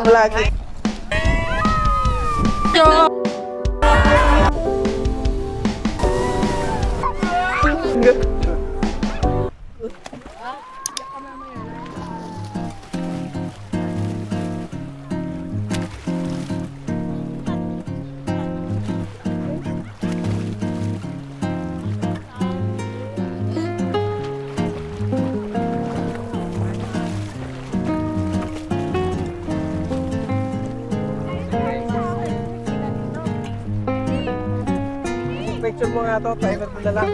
Vlog. Picture mo nga to, private mo na lang.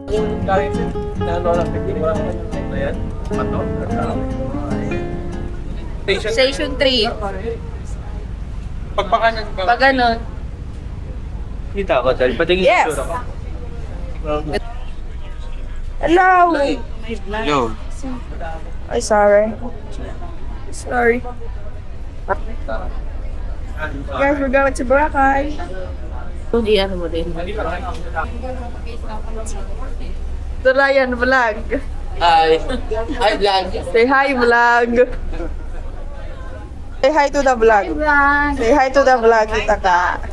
Yung guys, na-ano lang, pipili mo lang yung na yan. Pato? Station 3. Pagpakanan ka. Pag ganun. Kita ko, dahil patingin Yes! yung ako. Hello! Hello. Ay, sorry. Sorry. Guys, we're going to Boracay. Hindi ano mo din. The Ryan Vlog. Hi. Hi, vlog. Say hi, vlog. Say hi to the vlog. Say hi to the vlog, kita ka.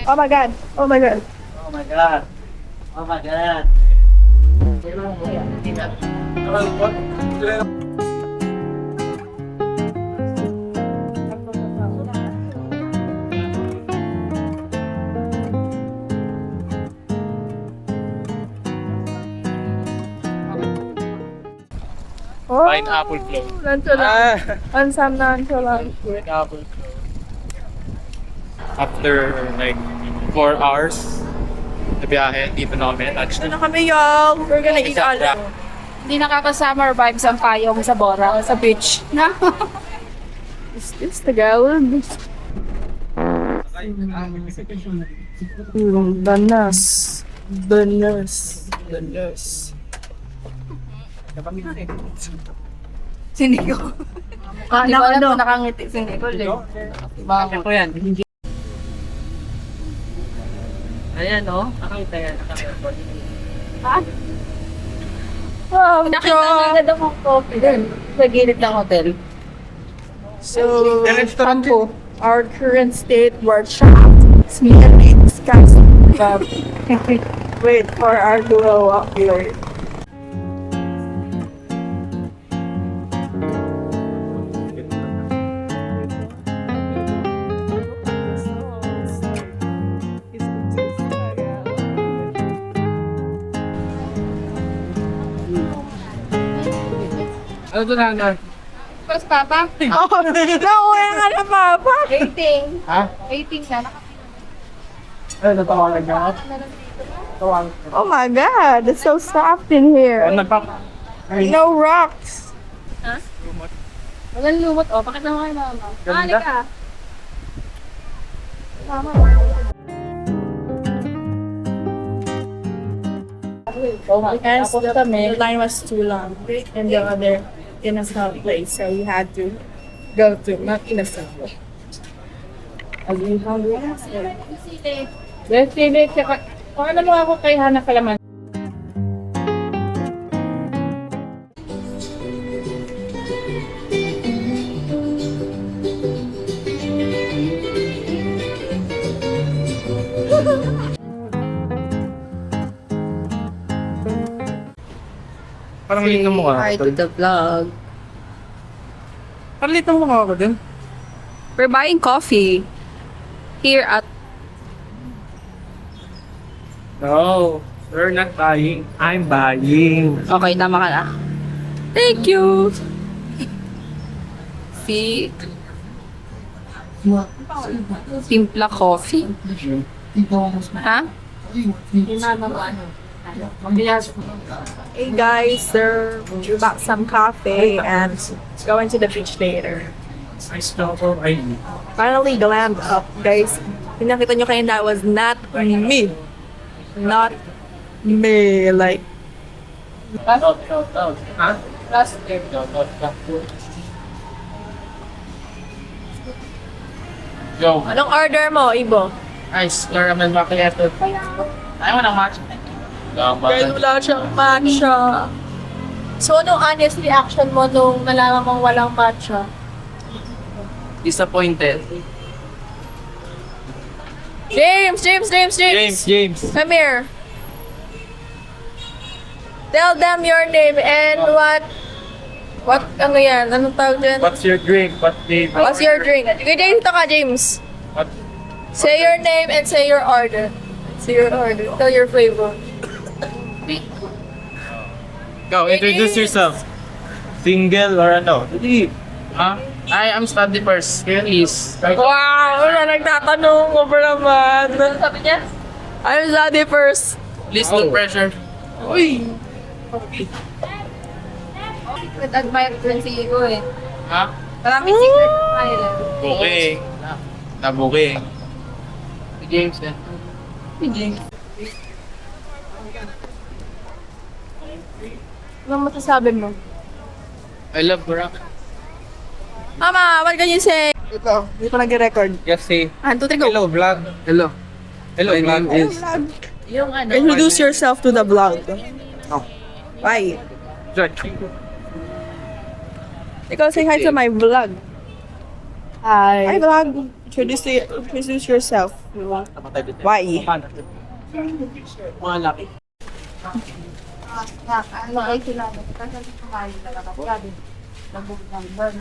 Oh my God. Oh my God. Oh my God. Oh my God. Oh, Pineapple float. nanto lang. Ansam na nanto lang. Pineapple float. After like 4 hours na biyahe, dito namin. Ito na kami, y'all. We're gonna eat all of Hindi nakakasummer vibes ang payong sa Bora, sa beach. Na? Is this Tagalog? Danas. Danas. Danas. Si Nico. Hindi ko alam kung nakangiti si Nico. Ako yan. Ayan o. Nakita yan. Wow, Nakita na agad akong coffee din. Sa gilid ng hotel. So, The restaurant po, our current state, we're shocked. It's me and it's guys. Wait for our duo upload. Ano ito na? Tapos Papa? Oh, nauwi nga na, Papa. 18. Ha? 18 na. Ano, natawalag ka? Tawag. Oh my God, it's so soft in here. No rocks. Ha? Walang lumot. O, pakita mo kay Mama. Ganda. Halika. Mama. Because the line was too long in the other innocent place, so we had to go to not innocent. Are you hungry? Let's see it. Kung ano mo ako kay Hana Kalaman. Parang liit ng mukha Hi ko. to the vlog. Parang liit ng mukha ko din. We're buying coffee here at No, we're not buying. I'm buying. Okay, tama ka na. Thank you! See? Timpla coffee. Ha? Hey guys, we bought some coffee and going to the beach later. I spell for I. Finally glammed up, guys. Pinakita nyo kayo that was not me. Not me, like. Ha? Yo. Anong order mo, Ibo? Ice caramel macchiato. Ayaw mo ng matcha. Guys, wala siyang matcha. So, anong honest reaction mo nung nalaman mong walang matcha? Disappointed. James! James. Come here. Tell them your name and what, ano yan? Anong tawag dyan? What's your drink? What's your drink? Dito ka, James. What? Say your name and say your order. Say your order. Tell your flavor. Go, introduce yourself. Single or ano? I am study first. Currently is... Wow! Wala nagtatanong ko pa naman. Ano sabi niya? I'm study first. Please no pressure. Uy! Secret admirer din si Igo eh. Ha? Maraming secret admirer. Booking. Na-booking. Si James yan. Ano masasabi mo? I love Boracay. Mama, what can you say? Ito, hindi pa nag-record. Just say, 1, 2, 3, go. hello vlog. Hello. Hello vlog is... Yung ano? Introduce yourself to the vlog. Oh. Bye. George. Ikaw say hi to my vlog. Hi Hi. vlog. Introduce yourself. Bye. Mga laki. Ano ay kilala. Kasi kumain na lang ako. Grabe. Nabog ng burn.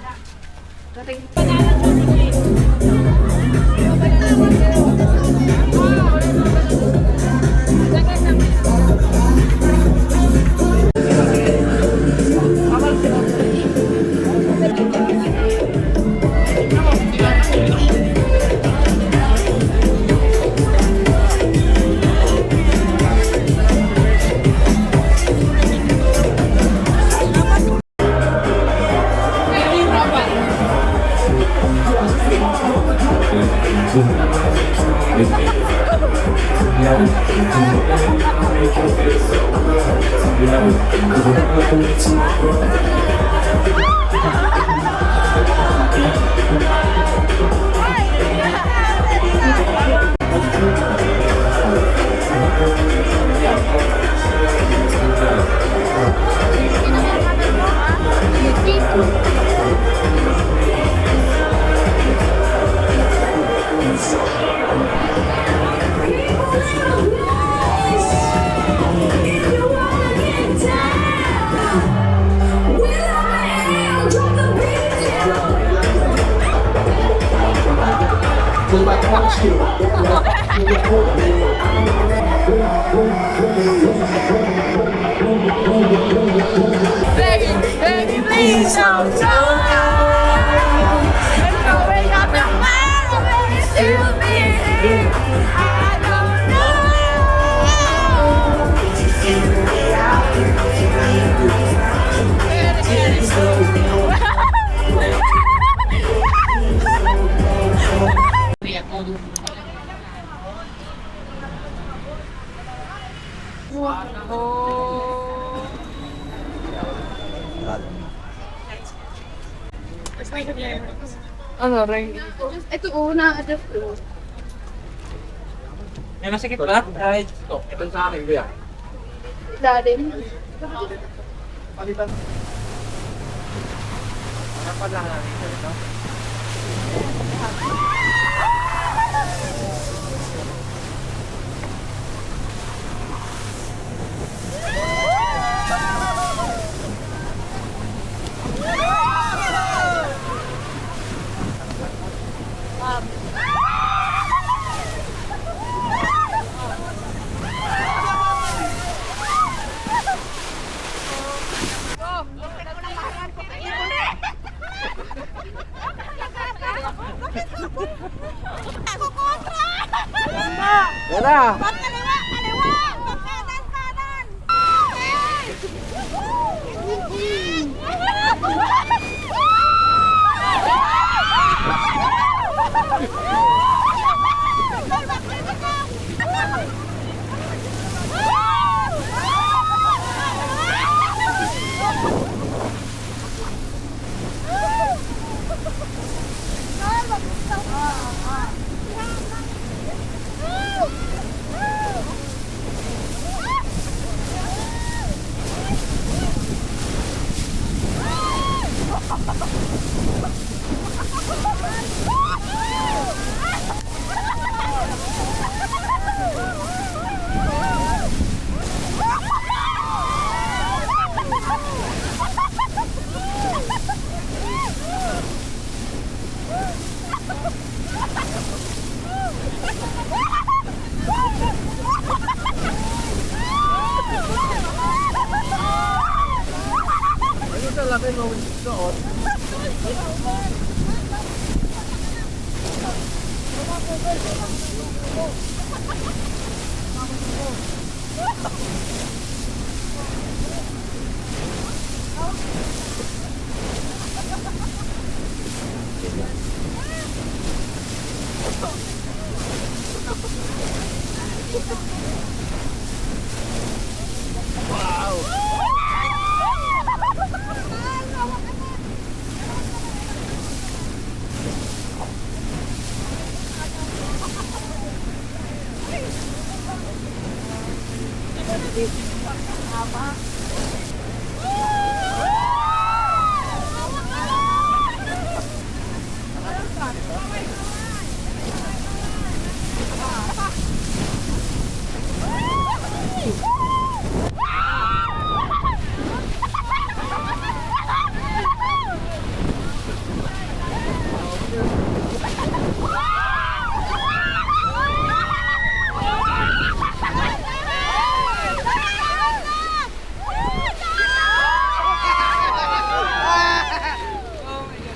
Baby, please don't tell me. I'm going up the mountain, baby, still be here. I don't Ano rin? Ito una. Adjust ko. May masakit ba? Ay, ito sa akin, kuya. Daddy. Tara!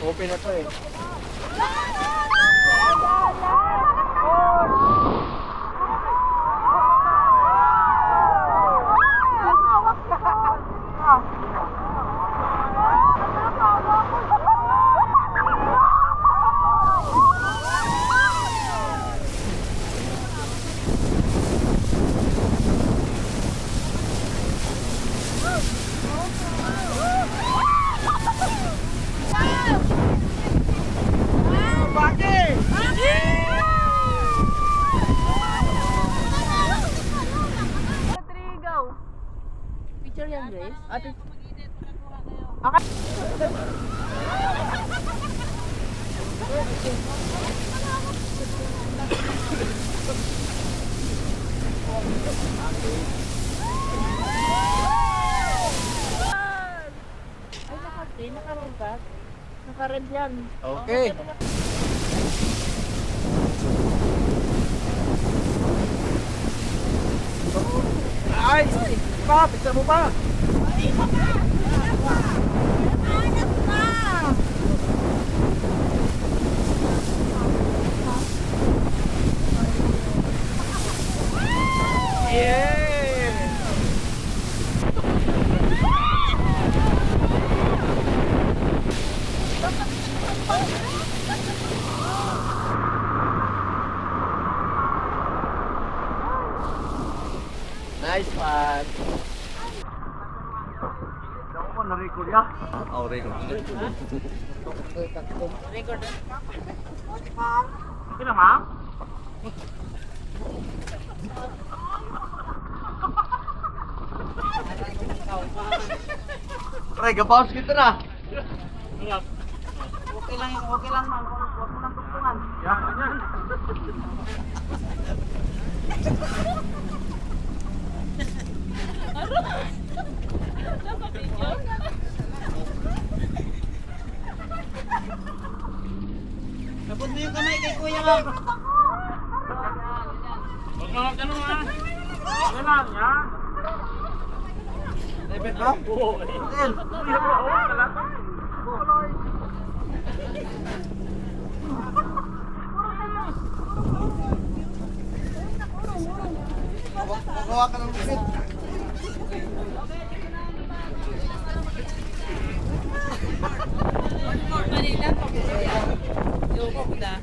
Open na to eh. Picture yan, Grace. Ate. Ay, naka-red ba? Naka-red yan. Okay. Ay! Pa! Pisa mo pa! Nice one! Ako na-record ya? Oo, record. Record. Okay na, ma'am? Pre, gabawas kita na! Okay lang, ma'am. Huwag mo nang tuktungan. Yan, yan. Tapos mo yung kamay kay kuya nga. Huwag mga ganun ha. Ganun yan. David ba? Oo. David. Oo, kalata. Magawa ka ng lusit. Manila, yung pupunta.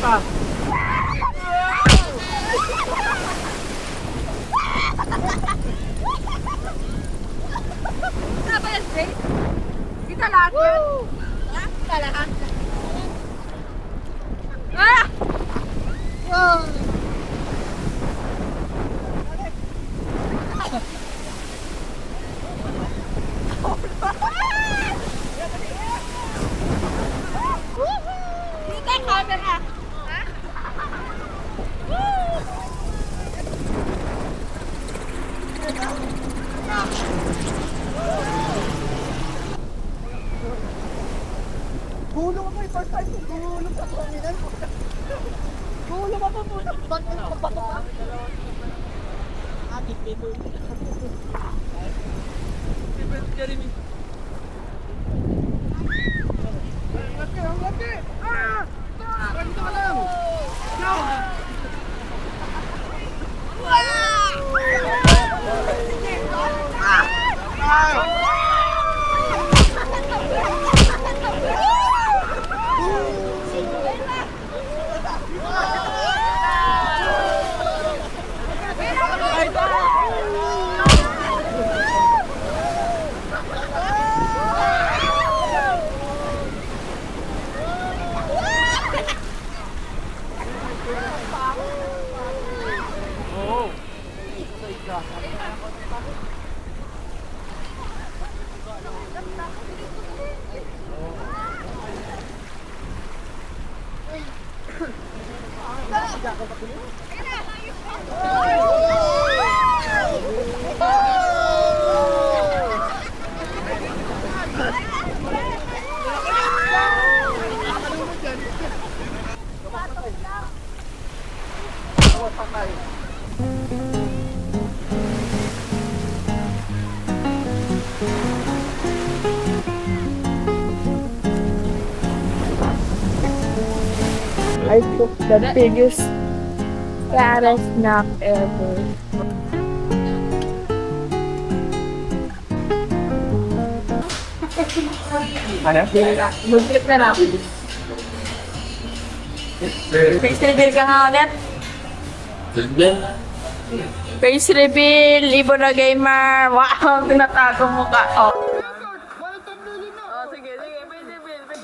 pa. Ano ba yan, Jay? Kita lahat yan. Ha? Kita lahat. Ah! Kita camera. Ha? Gulong ako first time ko. Gulong sa terminal. Gulong ako muna. Adik dito. I took the biggest, fattest nap ever. Ano? Mag-trip na na. Face reveal ka nga ulit. Face reveal, Ibon na gamer. Wow, tinatago mo ka. Oh. Sige, sige. Face reveal.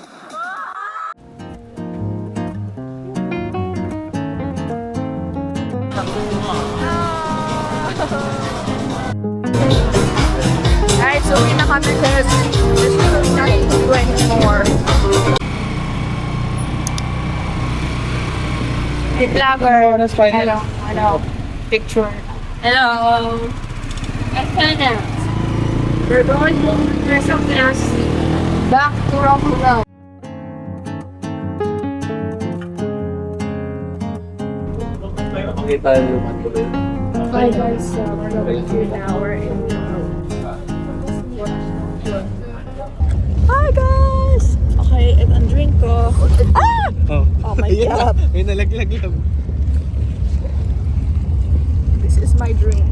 Alright, so uwi na kami because there's nothing to do anymore. The vlogger. That's fine. Hello. Picture. Hello. Excellent. We're going to do something else. Back to Rockville. Hi guys, we're going to now. We're in Hi guys! Okay, ito ang drink ko. Ah! Oh my god. May nalaglag lang. This is my drink.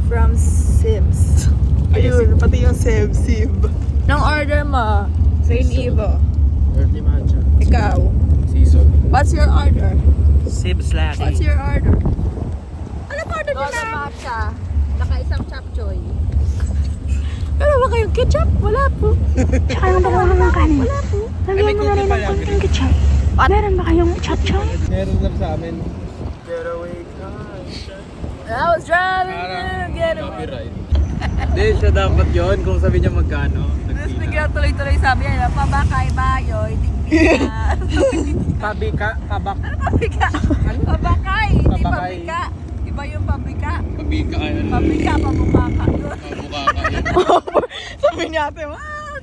From Sibs. Ayun, pati yung Sib. Nang order mo? Saint Evo. Early matcha. Ikaw. Season. What's your order? Sibs latte. What's your order? Ano pa order Rose nila? matcha. Naka-isang chapchoy. Meron ba kayong ketchup? Wala po. Tsaka yung dalawa ng kanin. Wala po. Lagyan mo na rin ng konting ketchup. Meron ba kayong chop-chop? Meron lang sa amin. Getaway car. I was driving to get away. Copyright. Hindi, siya dapat yun kung sabi niya magkano. Tapos bigla tuloy-tuloy sabi niya, pabakay bayoy, tigbigan. Pabika, pabak. Pabika. Pabakay, hindi Pabakay. pabika. Iba yung pabika. Pabika ka yun. Pabika, pabukaka. Pabukaka yun. Sabi niya ate, wow!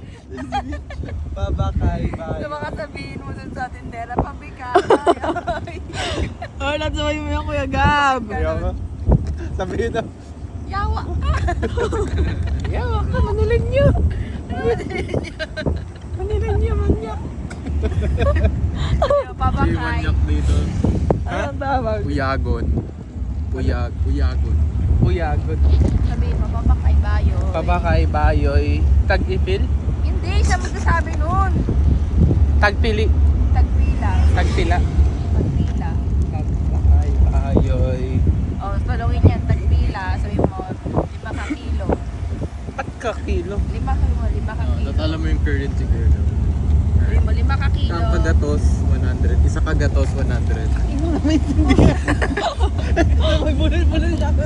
Pabakay, bye. Sa mga sabihin mo dun sa tindera, pabika, bayoy. Oh, natsabay mo yung Kuya Gab. Ayaw ka. Sabihin na. Yawa ka. Yawa ka, manulan niyo. Manulan niyo, manyak. Pabakay. Manyak dito. Anong tawag? Uyagon. Uyagon. Uyagon. Sabihin mo, pabakay bayoy. Pabakay, bayoy. Tag-ipil? Hindi, siya magsasabi nun. Tagpili. Tagpila. Tagpila. Alam mo yung currency ko yun. Lima ka kilo. Isang kagatos, 100. Isa kagatos, 100. May bulol-bulol na ako.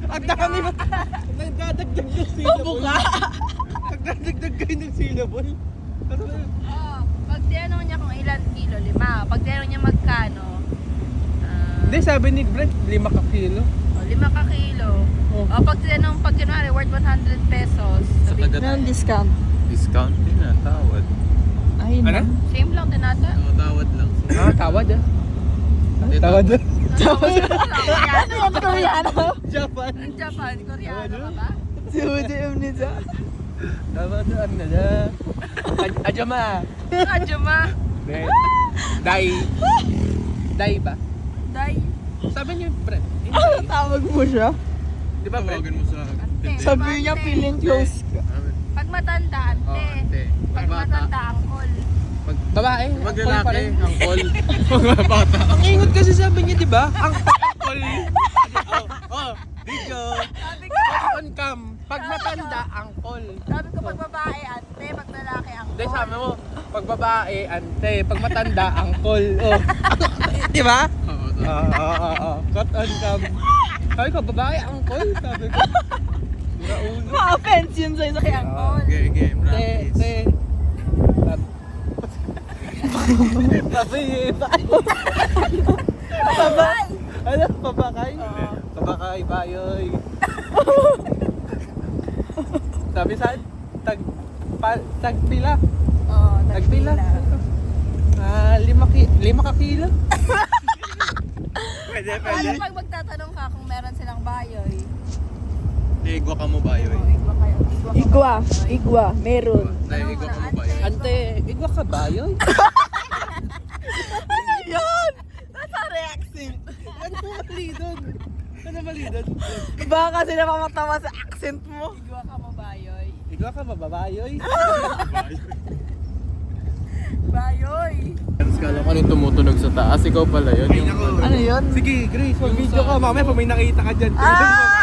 Ang dami mo. Nagdadagdag ng syllable. Nagdadagdag kayo ng syllable. Pag tinanong niya kung ilan kilo, 5. Pag tinanong niya magkano, Hindi, sabi ni Brent, 5 ka kilo. 5 ka kilo. Oh. Pag tinanong, pag kunwari, worth 100 pesos, Sa sabi kagatos. discount. Discount din na, tawad. Ay, Ano? same lang din ata. Tawad lang. Tawad ah. Hindi, Tawad ah. Koreano. Koreano. Japan. Japan, Koreano ka ba? Sujim nito. Tawad ah. Ano na? Ajama. Ajuma. Dai. Dai ba? Day. Sabi niyo, Brent. Tawag mo siya. Di ba, Brent? Tawagan mo sa akin. Sabi niya feeling close ka. Pag matanda, ante. Ante. Pag matanda, angkol. Babae. Pag angkol pa lalaki, rin. ang call. Mga bata. Ang ingot kasi sabi niya, di ba? Ang pakol. Video. Sabi ko, On cam. Pag matanda, ang call. sabi ko pag babae, ante. Pag lalaki, angkol. Hindi, sabi mo, pag babae, ante. Pag matanda, ang call. Oh. Di ba? Oo. Cut on cam. Sabi ko, babae, ang call. Sabi ko. Raulo. Ma-offense yun sa'yo sa kaya. Angkol. Game, practice. Babay. Ano? Pabakay? Pabakay, bayoy. Sabi saan? Tagpila. Oo, Tagpila. tagpila. 5 ka kilo. Pwede, Ano pag magtatanong ka kung meron silang bayoy? Igwa ka mo ba yun? Igwa kayo. Igwa, meron. Dahil igwa ka mo ba yun? Ante, igwa ka bayoy? Yun! Nasa reaction. Ano mali doon? Ano mali doon? Baka kasi napamatawa sa accent mo. Igwa ka mo bayoy. Igwa ka ba babayoy? Bayoy. Kala ko rin tumutunog sa taas. Ikaw pala yun. Ano yun? Sige, Grace, mag-video ka. Mamaya pa may nakita ka dyan. Ah!